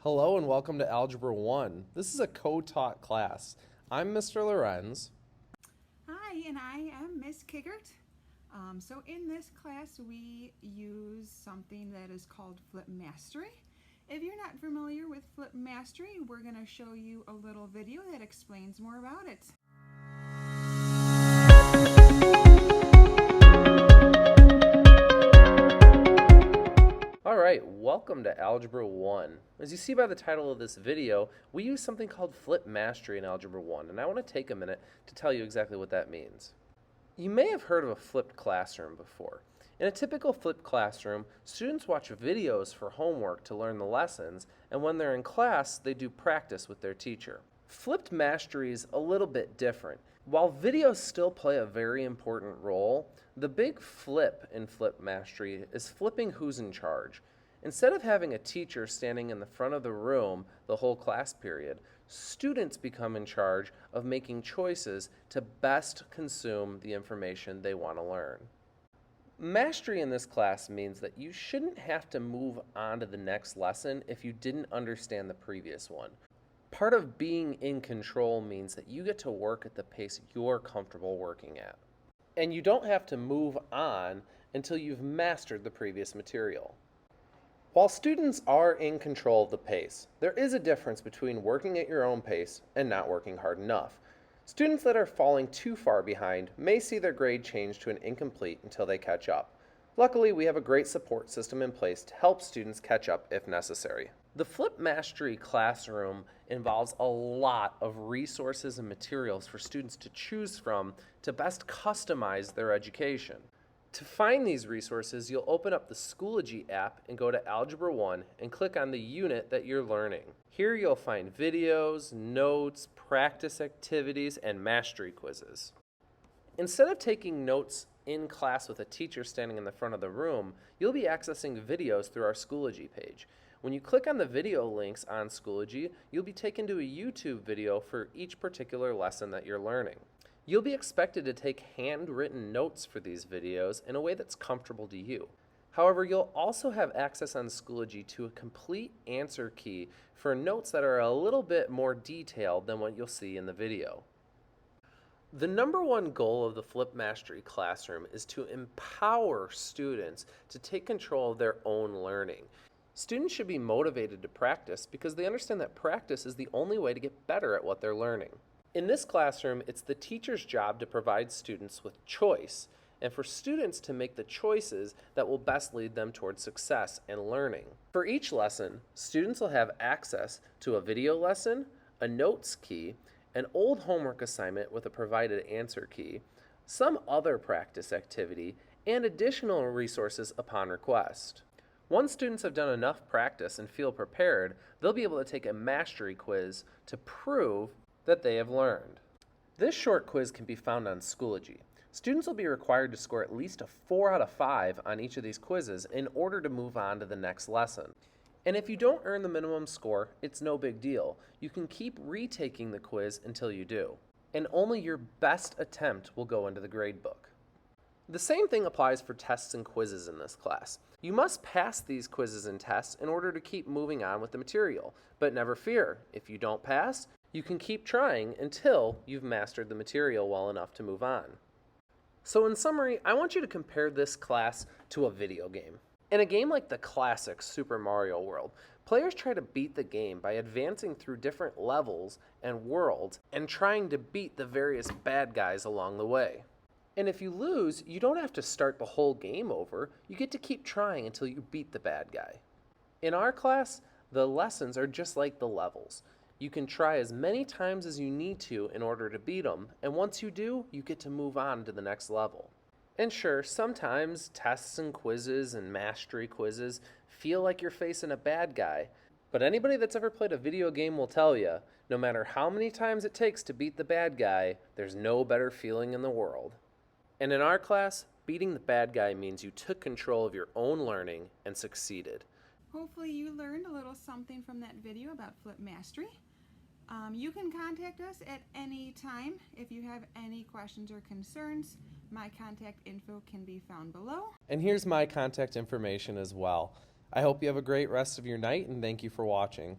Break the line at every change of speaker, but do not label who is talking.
Hello and welcome to Algebra 1. This is a co-taught class. I'm Mr. Lorenz.
Hi, and I am Miss Kiggart. So in this class we use something that is called Flip Mastery. If you're not familiar with Flip Mastery, we're going to show you a little video that explains more about it.
Alright, welcome to Algebra 1. As you see by the title of this video, we use something called Flip Mastery in Algebra 1, and I want to take a minute to tell you exactly what that means. You may have heard of a flipped classroom before. In a typical flipped classroom, students watch videos for homework to learn the lessons, and when they're in class, they do practice with their teacher. Flipped Mastery is a little bit different. While videos still play a very important role, the big flip in Flip Mastery is flipping who's in charge. Instead of having a teacher standing in the front of the room the whole class period, students become in charge of making choices to best consume the information they want to learn. Mastery in this class means that you shouldn't have to move on to the next lesson if you didn't understand the previous one. Part of being in control means that you get to work at the pace you're comfortable working at. And you don't have to move on until you've mastered the previous material. While students are in control of the pace, there is a difference between working at your own pace and not working hard enough. Students that are falling too far behind may see their grade change to an incomplete until they catch up. Luckily, we have a great support system in place to help students catch up if necessary. The Flip Mastery classroom involves a lot of resources and materials for students to choose from to best customize their education. To find these resources, you'll open up the Schoology app and go to Algebra 1 and click on the unit that you're learning. Here you'll find videos, notes, practice activities, and mastery quizzes. Instead of taking notes in class with a teacher standing in the front of the room, you'll be accessing videos through our Schoology page. When you click on the video links on Schoology, you'll be taken to a YouTube video for each particular lesson that you're learning. You'll be expected to take handwritten notes for these videos in a way that's comfortable to you. However, you'll also have access on Schoology to a complete answer key for notes that are a little bit more detailed than what you'll see in the video. The number one goal of the Flip Mastery classroom is to empower students to take control of their own learning. Students should be motivated to practice because they understand that practice is the only way to get better at what they're learning. In this classroom, it's the teacher's job to provide students with choice, and for students to make the choices that will best lead them towards success and learning. For each lesson, students will have access to a video lesson, a notes key, an old homework assignment with a provided answer key, some other practice activity, and additional resources upon request. Once students have done enough practice and feel prepared, they'll be able to take a mastery quiz to prove that they have learned. This short quiz can be found on Schoology. Students will be required to score at least a 4 out of 5 on each of these quizzes in order to move on to the next lesson. And if you don't earn the minimum score, it's no big deal. You can keep retaking the quiz until you do. And only your best attempt will go into the grade book. The same thing applies for tests and quizzes in this class. You must pass these quizzes and tests in order to keep moving on with the material. But never fear, if you don't pass, you can keep trying until you've mastered the material well enough to move on. So in summary, I want you to compare this class to a video game. In a game like the classic Super Mario World, players try to beat the game by advancing through different levels and worlds and trying to beat the various bad guys along the way. And if you lose, you don't have to start the whole game over. You get to keep trying until you beat the bad guy. In our class, the lessons are just like the levels. You can try as many times as you need to in order to beat them, and once you do, you get to move on to the next level. And sure, sometimes tests and quizzes and mastery quizzes feel like you're facing a bad guy, but anybody that's ever played a video game will tell you, no matter how many times it takes to beat the bad guy, there's no better feeling in the world. And in our class, beating the bad guy means you took control of your own learning and succeeded.
Hopefully you learned a little something from that video about Flip Mastery. You can contact us at any time if you have any questions or concerns. My contact info can be found below.
And here's my contact information as well. I hope you have a great rest of your night, and thank you for watching.